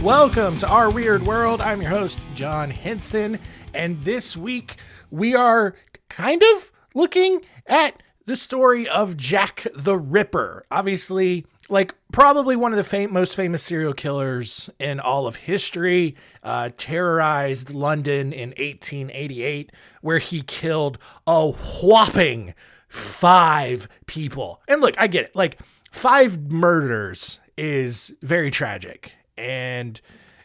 Welcome to Our Weird World. I'm your host, John Henson, and this week we are kind of looking at the story of Jack the Ripper. Obviously, probably one of the most famous serial killers in all of history, terrorized London in 1888, where he killed a whopping 5 people. And look, I get it. 5 murders is very tragic. And,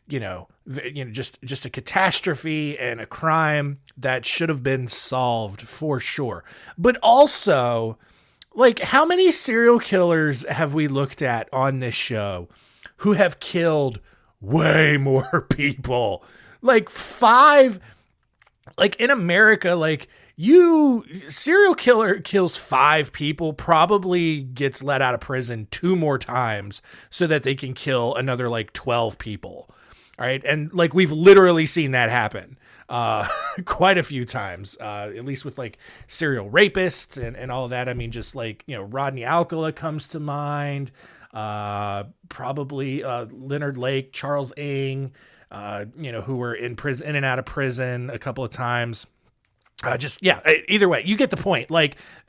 just a catastrophe and a crime that should have been solved for sure. But also, how many serial killers have we looked at on this show who have killed way more people? 5, in America, serial killer kills 5 people, probably gets let out of prison 2 more times so that they can kill another 12 people. All right. And we've literally seen that happen quite a few times, at least with serial rapists and all of that. I mean, just Rodney Alcala comes to mind, probably Leonard Lake, Charles Ng, who were in prison, in and out of prison a couple of times. Either way, you get the point.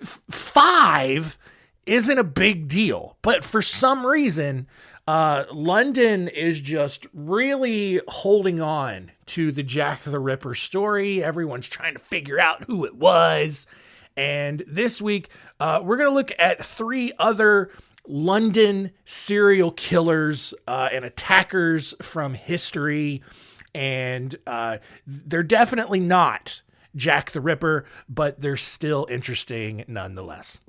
5 isn't a big deal, but for some reason, London is just really holding on to the Jack the Ripper story. Everyone's trying to figure out who it was. And this week, we're going to look at 3 other London serial killers and attackers from history. And they're definitely not Jack the Ripper, but they're still interesting nonetheless.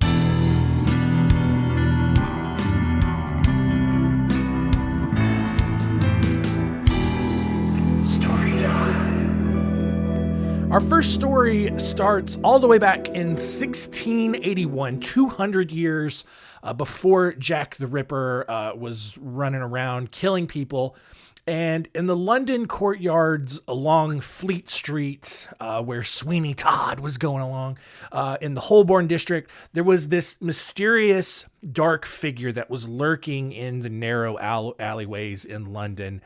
Story time. Our first story starts all the way back in 1681, 200 years before Jack the Ripper was running around killing people. And in the London courtyards along Fleet Street, where Sweeney Todd was going along, in the Holborn district, there was this mysterious dark figure that was lurking in the narrow alleyways in London.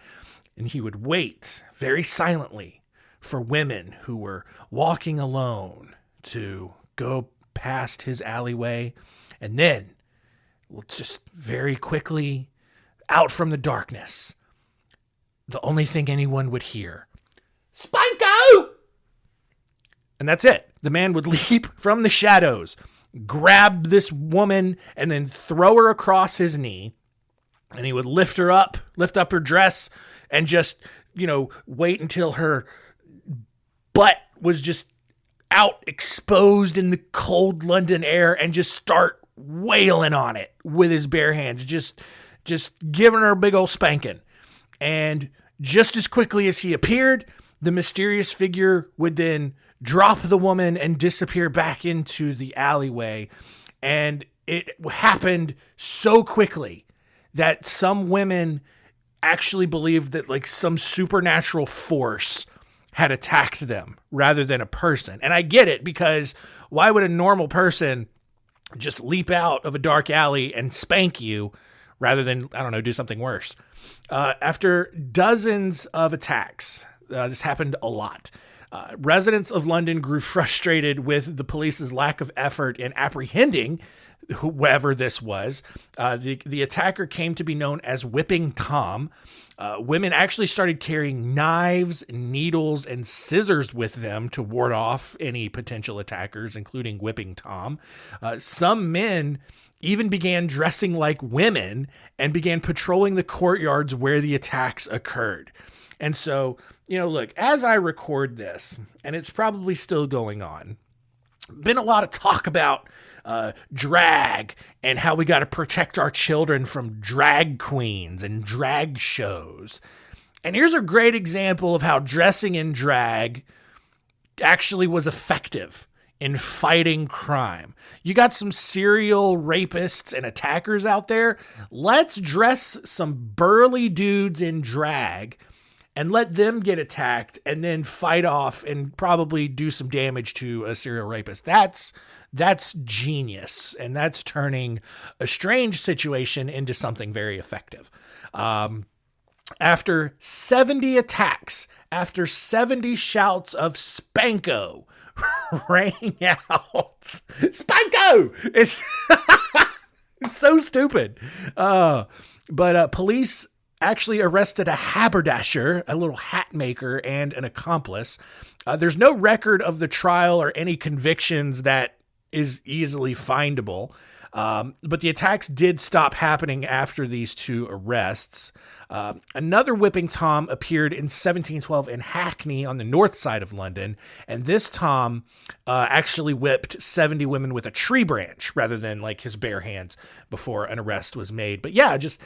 And he would wait very silently for women who were walking alone to go past his alleyway. And then, just very quickly, out from the darkness, the only thing anyone would hear, "Spanko!" And that's it. The man would leap from the shadows, grab this woman, and then throw her across his knee. And he would lift up her dress, and just, wait until her butt was just out, exposed in the cold London air, and just start wailing on it with his bare hands, just giving her a big old spanking. And just as quickly as he appeared, the mysterious figure would then drop the woman and disappear back into the alleyway. And it happened so quickly that some women actually believed that some supernatural force had attacked them rather than a person. And I get it, because why would a normal person just leap out of a dark alley and spank you rather than, do something worse? After dozens of attacks, this happened a lot. Residents of London grew frustrated with the police's lack of effort in apprehending whoever this was. The attacker came to be known as Whipping Tom. Women actually started carrying knives, needles, and scissors with them to ward off any potential attackers, including Whipping Tom. Some men even began dressing like women and began patrolling the courtyards where the attacks occurred. And so, look, as I record this, and it's probably still going on, been a lot of talk about drag and how we got to protect our children from drag queens and drag shows. And here's a great example of how dressing in drag actually was effective in fighting crime. You got some serial rapists and attackers out there. Let's dress some burly dudes in drag and let them get attacked and then fight off and probably do some damage to a serial rapist. That's genius, and that's turning a strange situation into something very effective. After 70 attacks, after 70 shouts of Spanko rang out. Spanko! It's, it's so stupid. But police actually arrested a haberdasher, a little hat maker, and an accomplice. There's no record of the trial or any convictions that is easily findable. But the attacks did stop happening after these two arrests. Another whipping Tom appeared in 1712 in Hackney on the north side of London. And this Tom actually whipped 70 women with a tree branch rather than like his bare hands before an arrest was made. But yeah, just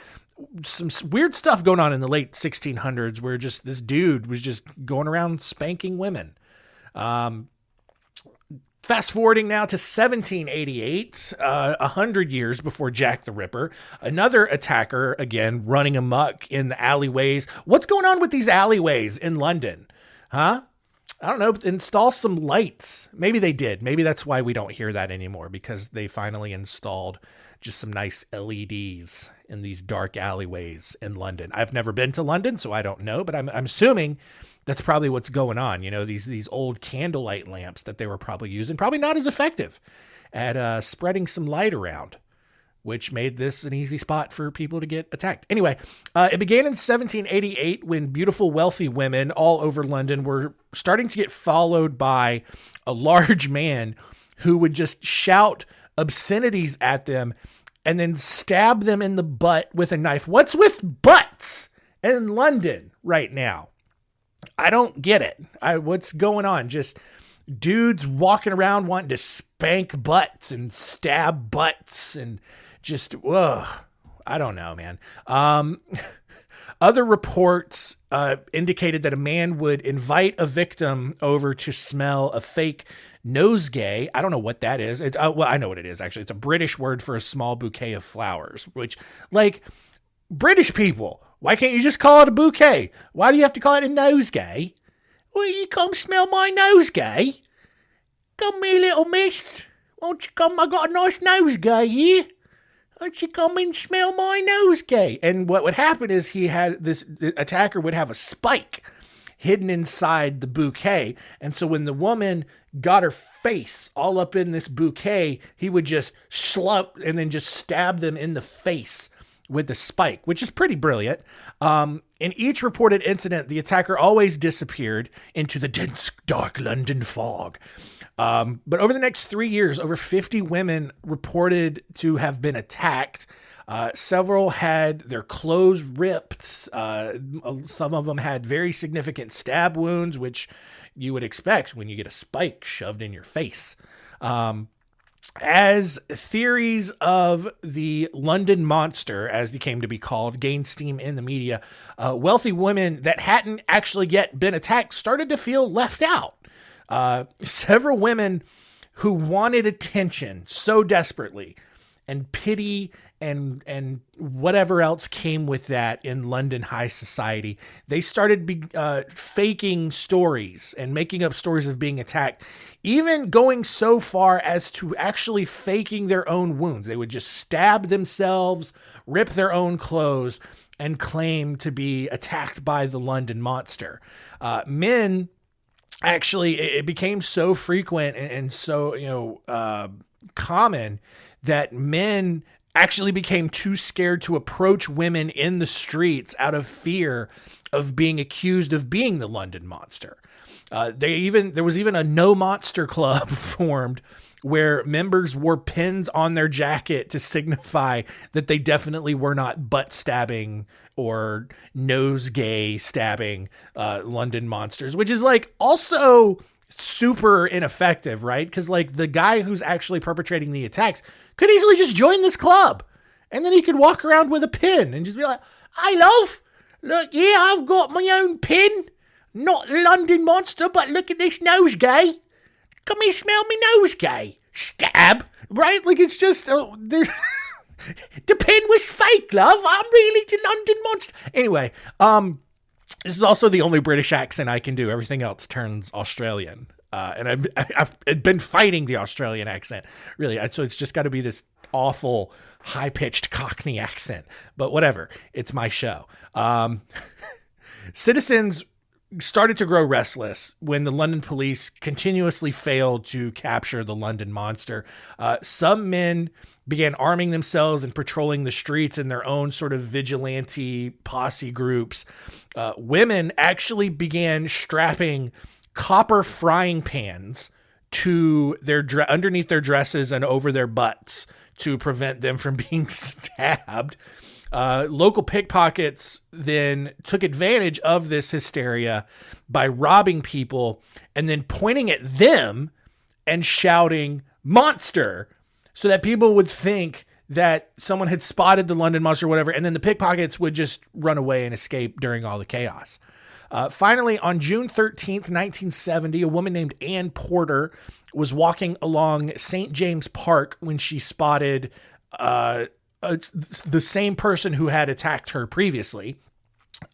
some weird stuff going on in the late 1600s where just this dude was just going around spanking women. Fast forwarding now to 1788, 100 years before Jack the Ripper, another attacker, again, running amok in the alleyways. What's going on with these alleyways in London? Huh? I don't know. Install some lights. Maybe they did. Maybe that's why we don't hear that anymore, because they finally installed just some nice LEDs in these dark alleyways in London. I've never been to London, so I don't know, but I'm assuming that's probably what's going on. You know, these old candlelight lamps that they were probably using, probably not as effective at spreading some light around, which made this an easy spot for people to get attacked. Anyway, it began in 1788 when beautiful, wealthy women all over London were starting to get followed by a large man who would just shout obscenities at them and then stab them in the butt with a knife. What's with butts in London right now? I don't get it. What's going on? Just dudes walking around wanting to spank butts and stab butts and just, I don't know, man. Other reports indicated that a man would invite a victim over to smell a fake nosegay. I don't know what that is. Well, I know what it is, actually. It's a British word for a small bouquet of flowers, which, like, British people, why can't you just call it a bouquet? Why do you have to call it a nosegay? Will you come smell my nosegay? Come here, little miss. Won't you come? I got a nice nosegay here. Won't you come and smell my nosegay? And what would happen is the attacker would have a spike hidden inside the bouquet. And so when the woman got her face all up in this bouquet, he would just slump and then just stab them in the face with the spike, which is pretty brilliant. In each reported incident, the attacker always disappeared into the dense, dark London fog. But over the next 3 years, over 50 women reported to have been attacked. Several had their clothes ripped. Some of them had very significant stab wounds, which you would expect when you get a spike shoved in your face. As theories of the London Monster, as he came to be called, gained steam in the media, wealthy women that hadn't actually yet been attacked started to feel left out. Several women who wanted attention so desperately, and pity and whatever else came with that in London high society, they started faking stories and making up stories of being attacked, even going so far as to actually faking their own wounds. They would just stab themselves, rip their own clothes, and claim to be attacked by the London Monster. Men, actually, it became so frequent and so, common that men actually became too scared to approach women in the streets out of fear of being accused of being the London Monster. There was even a No Monster Club formed where members wore pins on their jacket to signify that they definitely were not butt stabbing or nosegay stabbing London monsters, which is like also super ineffective, right? Because like the guy who's actually perpetrating the attacks could easily just join this club, and then he could walk around with a pin and just be like, "Hey, love, look, yeah, I've got my own pin. Not the London Monster, but look at this nosegay. Come here, smell me nosegay." Stab, right? Like it's just the pin was fake, love. I'm really the London Monster. Anyway, this is also the only British accent I can do. Everything else turns Australian. And I've been fighting the Australian accent, really. So it's just got to be this awful high-pitched Cockney accent, but whatever. It's my show. Citizens started to grow restless when the London police continuously failed to capture the London monster. Some men began arming themselves and patrolling the streets in their own sort of vigilante posse groups. Women actually began strapping copper frying pans to their underneath their dresses and over their butts to prevent them from being stabbed. Local pickpockets then took advantage of this hysteria by robbing people and then pointing at them and shouting "monster," so that people would think that someone had spotted the London monster or whatever, and then the pickpockets would just run away and escape during all the chaos. Finally, on June 13th, 1970, a woman named Ann Porter was walking along St. James Park when she spotted the same person who had attacked her previously.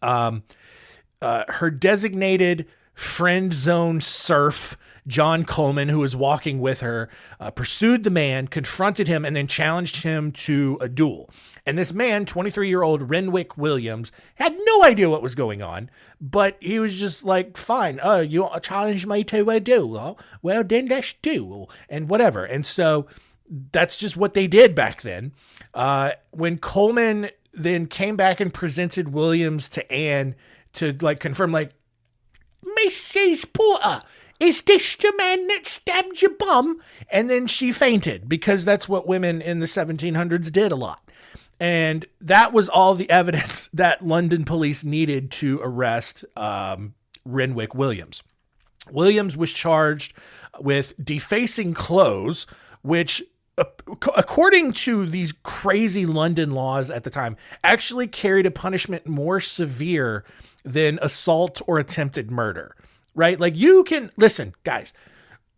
Her designated friend zone serf, John Coleman, who was walking with her, pursued the man, confronted him, and then challenged him to a duel. And this man, 23-year-old Renwick Williams, had no idea what was going on, but he was just like, fine, you want to challenge me to a duel? Well, then let's duel, and whatever. And so that's just what they did back then. When Coleman then came back and presented Williams to Anne to like confirm, like, Mrs. Porter, is this the man that stabbed your bum? And then she fainted, because that's what women in the 1700s did a lot. And that was all the evidence that London police needed to arrest Renwick Williams. Williams was charged with defacing clothes, which, according to these crazy London laws at the time, actually carried a punishment more severe than assault or attempted murder, right? Like, you can, listen, guys,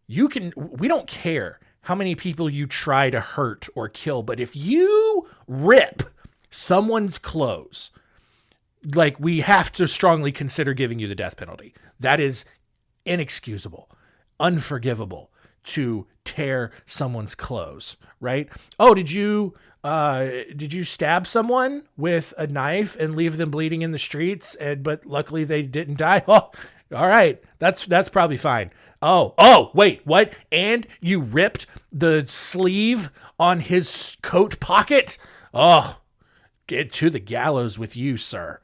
we don't care how many people you try to hurt or kill, but if you rip someone's clothes, like, we have to strongly consider giving you the death penalty. That is inexcusable, unforgivable, to tear someone's clothes, right? Oh, did you stab someone with a knife and leave them bleeding in the streets, but luckily they didn't die? Oh, all right, that's probably fine. Oh, wait, what? And you ripped the sleeve on his coat pocket? Oh, get to the gallows with you, sir.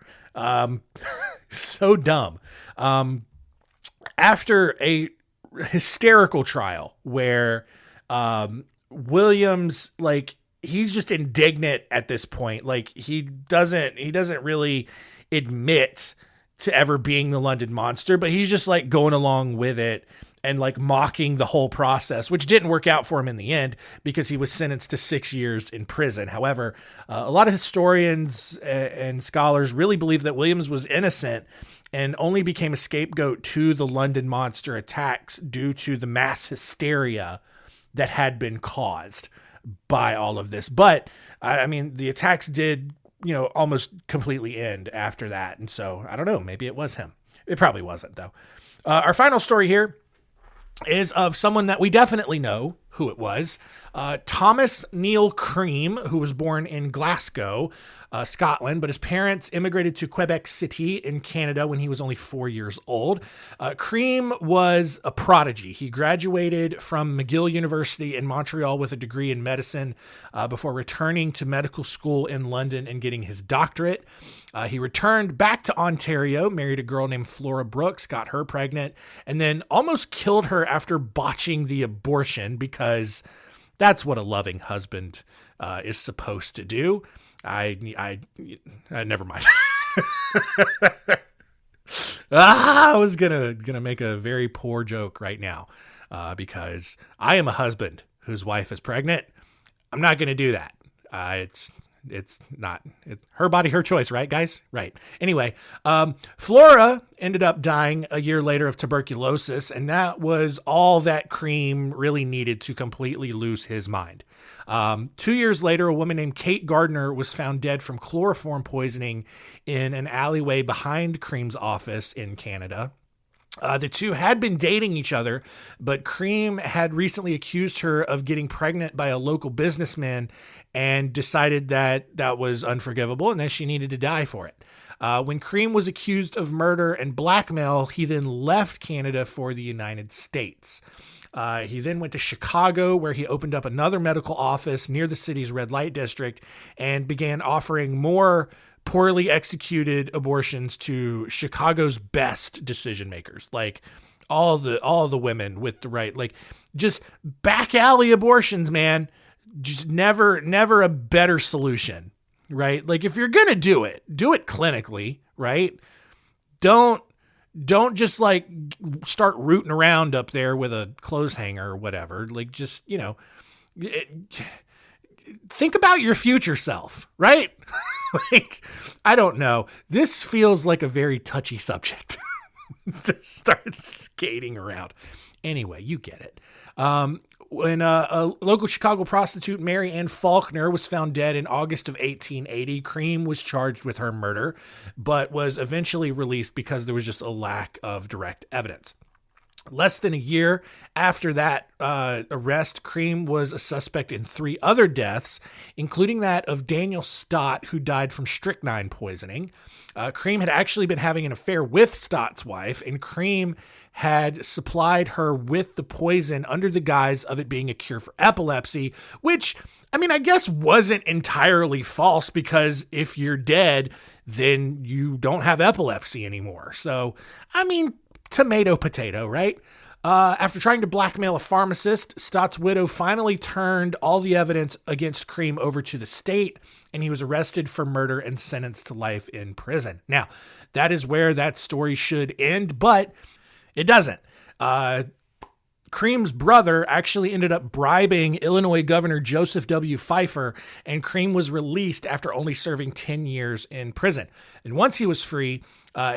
So dumb. After a hysterical trial where Williams, like, he's just indignant at this point. Like, he doesn't really admit to ever being the London monster, but he's just like going along with it and like mocking the whole process, which didn't work out for him in the end because he was sentenced to 6 years in prison. However, a lot of historians and scholars really believe that Williams was innocent and only became a scapegoat to the London monster attacks due to the mass hysteria that had been caused by all of this. But I mean, the attacks did, almost completely end after that. And so I don't know, maybe it was him. It probably wasn't, though. Our final story here is of someone that we definitely know who it was. Thomas Neill Cream, who was born in Glasgow, Scotland, but his parents immigrated to Quebec City in Canada when he was only 4 years old. Cream was a prodigy. He graduated from McGill University in Montreal with a degree in medicine before returning to medical school in London and getting his doctorate. He returned back to Ontario, married a girl named Flora Brooks, got her pregnant, and then almost killed her after botching the abortion, because that's what a loving husband is supposed to do. Never mind. I was gonna make a very poor joke right now because I am a husband whose wife is pregnant. I'm not gonna do that. It's her body, her choice, right, guys? Right. Anyway, Flora ended up dying a year later of tuberculosis, and that was all that Cream really needed to completely lose his mind. 2 years later, a woman named Kate Gardner was found dead from chloroform poisoning in an alleyway behind Cream's office in Canada. The two had been dating each other, but Cream had recently accused her of getting pregnant by a local businessman and decided that that was unforgivable and that she needed to die for it. When Cream was accused of murder and blackmail, he then left Canada for the United States. He then went to Chicago, where he opened up another medical office near the city's red light district and began offering more poorly executed abortions to Chicago's best decision makers, like all the women with the right, like just back alley abortions, man. Just never a better solution, right? Like if you're gonna do it clinically, right? Don't just like start rooting around up there with a clothes hanger or whatever. Like just, think about your future self, right? Like, I don't know. This feels like a very touchy subject to start skating around. Anyway, you get it. When a local Chicago prostitute, Mary Ann Faulkner, was found dead in August of 1880, Cream was charged with her murder, but was eventually released because there was just a lack of direct evidence. Less than a year after that arrest, Cream was a suspect in 3 other deaths, including that of Daniel Stott, who died from strychnine poisoning. Cream had actually been having an affair with Stott's wife, and Cream had supplied her with the poison under the guise of it being a cure for epilepsy, which, I mean, I guess wasn't entirely false, because if you're dead, then you don't have epilepsy anymore. So, I mean, tomato, potato, right? After trying to blackmail a pharmacist, Stott's widow finally turned all the evidence against Cream over to the state, and he was arrested for murder and sentenced to life in prison. Now, that is where that story should end, but it doesn't. Cream's brother actually ended up bribing Illinois Governor Joseph W. Pfeiffer, and Cream was released after only serving 10 years in prison. And once he was free,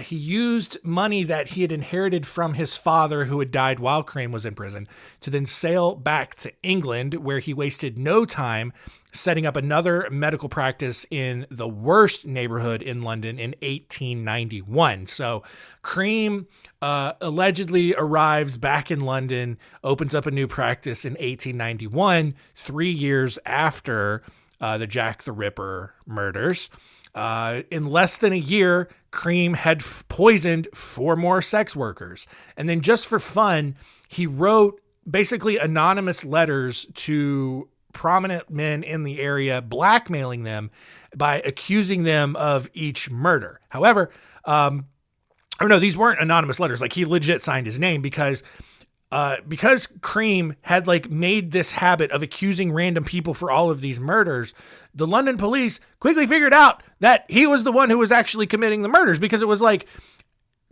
he used money that he had inherited from his father, who had died while Cream was in prison, to then sail back to England, where he wasted no time setting up another medical practice in the worst neighborhood in London in 1891. So Cream allegedly arrives back in London, opens up a new practice in 1891, 3 years after the Jack the Ripper murders. In less than a year, Cream had poisoned 4 more sex workers. And then just for fun, he wrote basically anonymous letters to prominent men in the area, blackmailing them by accusing them of each murder. However, these weren't anonymous letters. Like, he legit signed his name because Cream had like made this habit of accusing random people for all of these murders. The London police quickly figured out that he was the one who was actually committing the murders, because it was like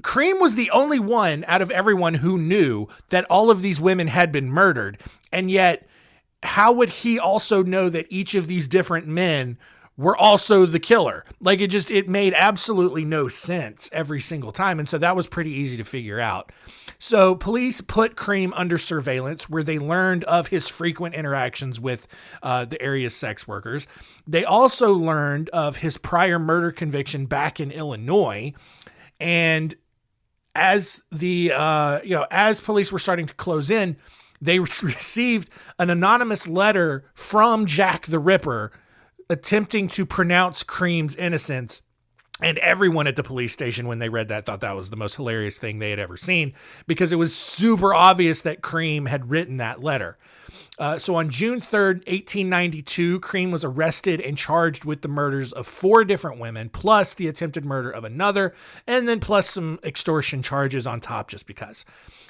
Cream was the only one out of everyone who knew that all of these women had been murdered. And yet, how would he also know that each of these different men were also the killer? Like, it made absolutely no sense every single time. And so that was pretty easy to figure out. So police put Cream under surveillance, where they learned of his frequent interactions with the area's sex workers. They also learned of his prior murder conviction back in Illinois. And as as police were starting to close in, they received an anonymous letter from Jack the Ripper attempting to pronounce Cream's innocence. And everyone at the police station, when they read that, thought that was the most hilarious thing they had ever seen, because it was super obvious that Cream had written that letter. So on June 3rd, 1892, Cream was arrested and charged with the murders of 4 different women, plus the attempted murder of another, and then plus some extortion charges on top just because.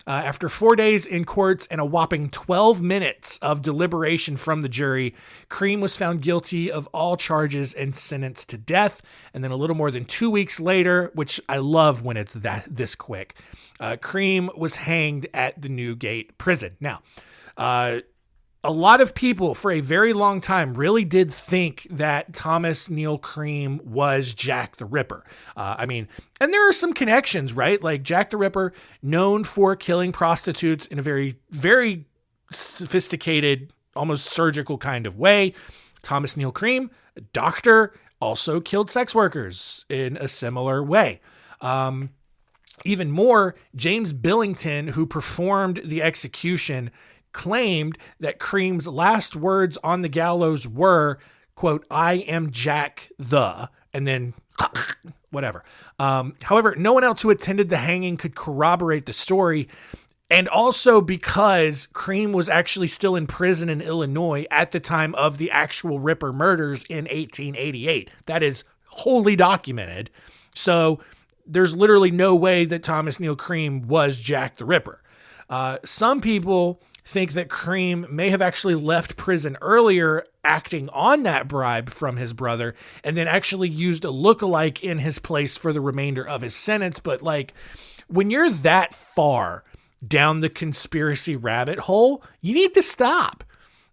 After 4 days in courts and a whopping 12 minutes of deliberation from the jury, Cream was found guilty of all charges and sentenced to death. And then a little more than 2 weeks later, which I love when it's this quick, Cream was hanged at the Newgate prison. Now, a lot of people for a very long time really did think that Thomas Neill Cream was Jack the Ripper. And there are some connections, right? Like Jack the Ripper, known for killing prostitutes in a very, very sophisticated, almost surgical kind of way. Thomas Neill Cream, a doctor, also killed sex workers in a similar way. Even more, James Billington, who performed the execution, claimed that Cream's last words on the gallows were, quote, "I am Jack the," and then whatever. However, no one else who attended the hanging could corroborate the story. And also because Cream was actually still in prison in Illinois at the time of the actual Ripper murders in 1888. That is wholly documented. So there's literally no way that Thomas Neill Cream was Jack the Ripper. Some people think that Cream may have actually left prison earlier acting on that bribe from his brother and then actually used a lookalike in his place for the remainder of his sentence. But like, when you're that far down the conspiracy rabbit hole, you need to stop.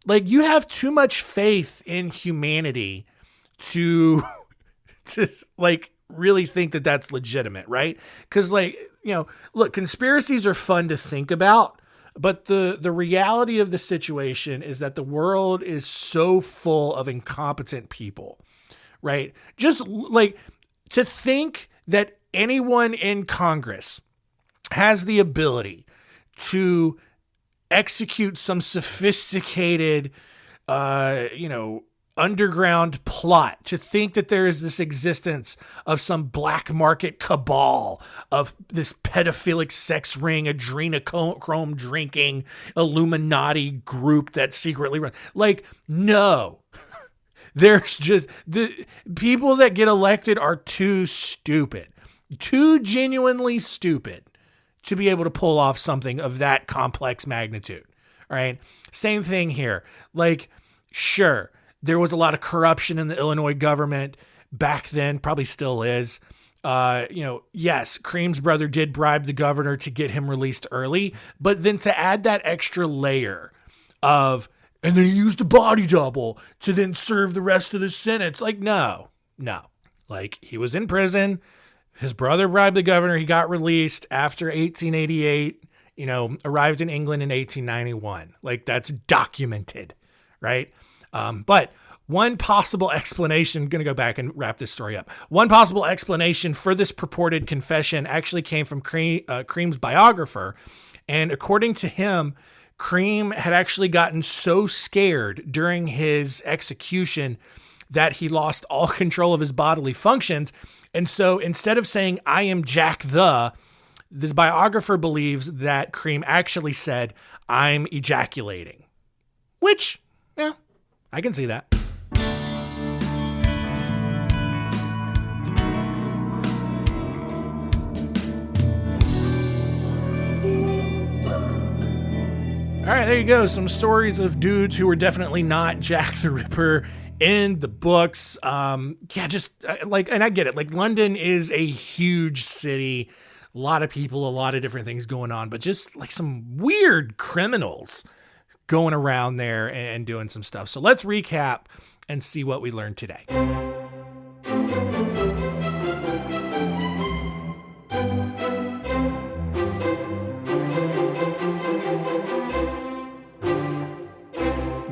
Like, you have too much faith in humanity to like really think that that's legitimate, right? Because like, you know, look, conspiracies are fun to think about, but the reality of the situation is that the world is so full of incompetent people, right? Just like to think that anyone in Congress has the ability to execute some sophisticated, underground plot, to think that there is this existence of some black market cabal of this pedophilic sex ring, adrenochrome drinking Illuminati group that secretly runs. Like, no. There's just the people that get elected are too stupid, too genuinely stupid to be able to pull off something of that complex magnitude. All right. Same thing here. Like, sure, there was a lot of corruption in the Illinois government back then, probably still is. Yes, Cream's brother did bribe the governor to get him released early, but then to add that extra layer of, and then he used a body double to then serve the rest of the sentence. Like, no. Like, he was in prison. His brother bribed the governor. He got released after 1888, arrived in England in 1891. Like, that's documented, right? But one possible explanation, I'm going to go back and wrap this story up. One possible explanation for this purported confession actually came from Cream's biographer. And according to him, Cream had actually gotten so scared during his execution that he lost all control of his bodily functions. And so instead of saying, "I am Jack this biographer believes that Cream actually said, "I'm ejaculating." Which, yeah, I can see that. All right, there you go. Some stories of dudes who were definitely not Jack the Ripper in the books. And I get it. Like, London is a huge city, a lot of people, a lot of different things going on, but just like some weird criminals going around there and doing some stuff. So let's recap and see what we learned today.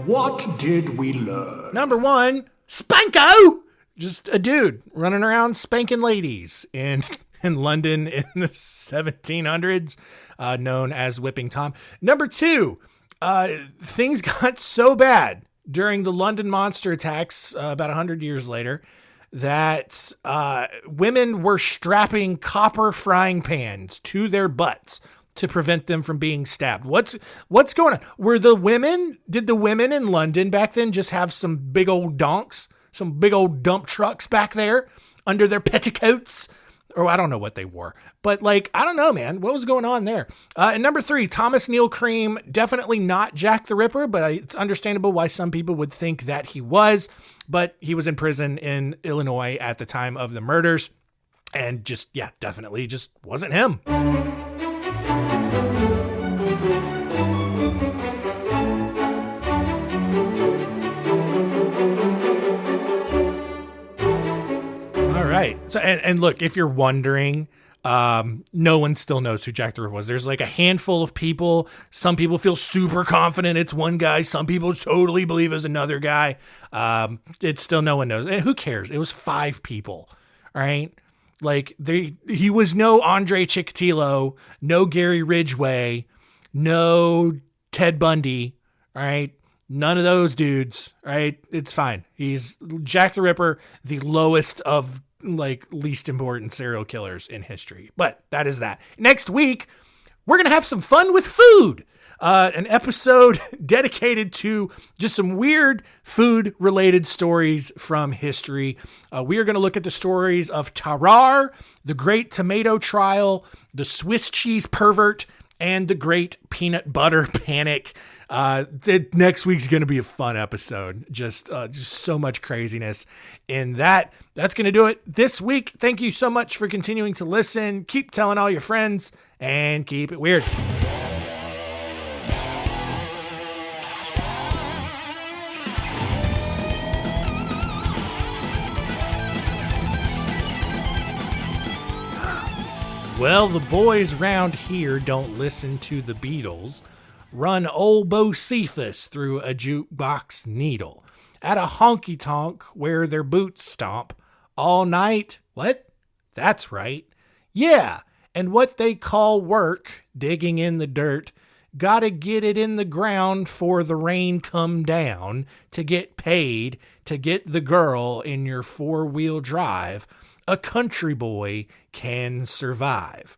What did we learn? Number one, Spanko! Just a dude running around spanking ladies in London in the 1700s, known as Whipping Tom. Number two, things got so bad during the London monster attacks about 100 years later that women were strapping copper frying pans to their butts to prevent them from being stabbed. What's going on? Did the women in London back then just have some big old donks, some big old dump trucks back there under their petticoats? Or I don't know what they wore, but like, I don't know, man, what was going on there? And number three, Thomas Neill Cream, definitely not Jack the Ripper, but it's understandable why some people would think that he was, but he was in prison in Illinois at the time of the murders and definitely just wasn't him. Right. So, and look, if you're wondering, no one still knows who Jack the Ripper was. There's like a handful of people. Some people feel super confident it's one guy. Some people totally believe it's another guy. It's still no one knows. And who cares? It was 5 people. All right. Like he was no Andre Chikatilo, no Gary Ridgway, no Ted Bundy. All right. None of those dudes. All right. It's fine. He's Jack the Ripper, the lowest of like least important serial killers in history. But that is that. Next week, we're going to have some fun with food. An episode dedicated to just some weird food-related stories from history. We are going to look at the stories of Tarrar, the Great Tomato Trial, the Swiss Cheese Pervert, and the Great Peanut Butter Panic. Next week's going to be a fun episode. Just so much craziness in that. That's going to do it this week. Thank you so much for continuing to listen. Keep telling all your friends and keep it weird. Well, the boys round here don't listen to the Beatles. Run old Bocephus through a jukebox needle. At a honky-tonk where their boots stomp. All night? What? That's right. Yeah, and what they call work, digging in the dirt, gotta get it in the ground for the rain come down, to get paid, to get the girl in your four-wheel drive. A country boy can survive.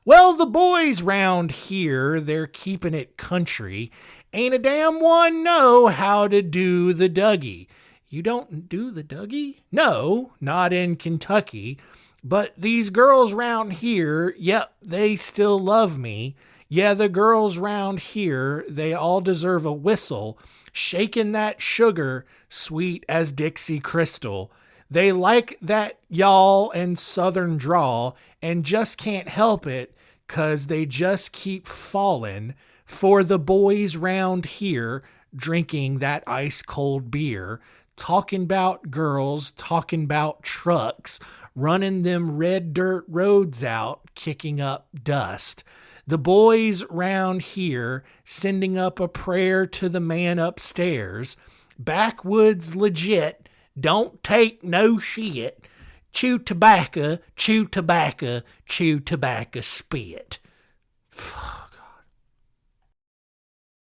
Well, the boys round here, they're keeping it country. Ain't a damn one know how to do the Dougie. You don't do the Dougie? No, not in Kentucky. But these girls round here, yep, they still love me. Yeah, the girls round here, they all deserve a whistle. Shaking that sugar, sweet as Dixie Crystal. They like that y'all and southern drawl and just can't help it 'cause they just keep falling for the boys round here drinking that ice cold beer, talking about girls, talking about trucks, running them red dirt roads out, kicking up dust. The boys round here sending up a prayer to the man upstairs. Backwoods legit. Don't take no shit. Chew tobacco, chew tobacco, chew tobacco spit.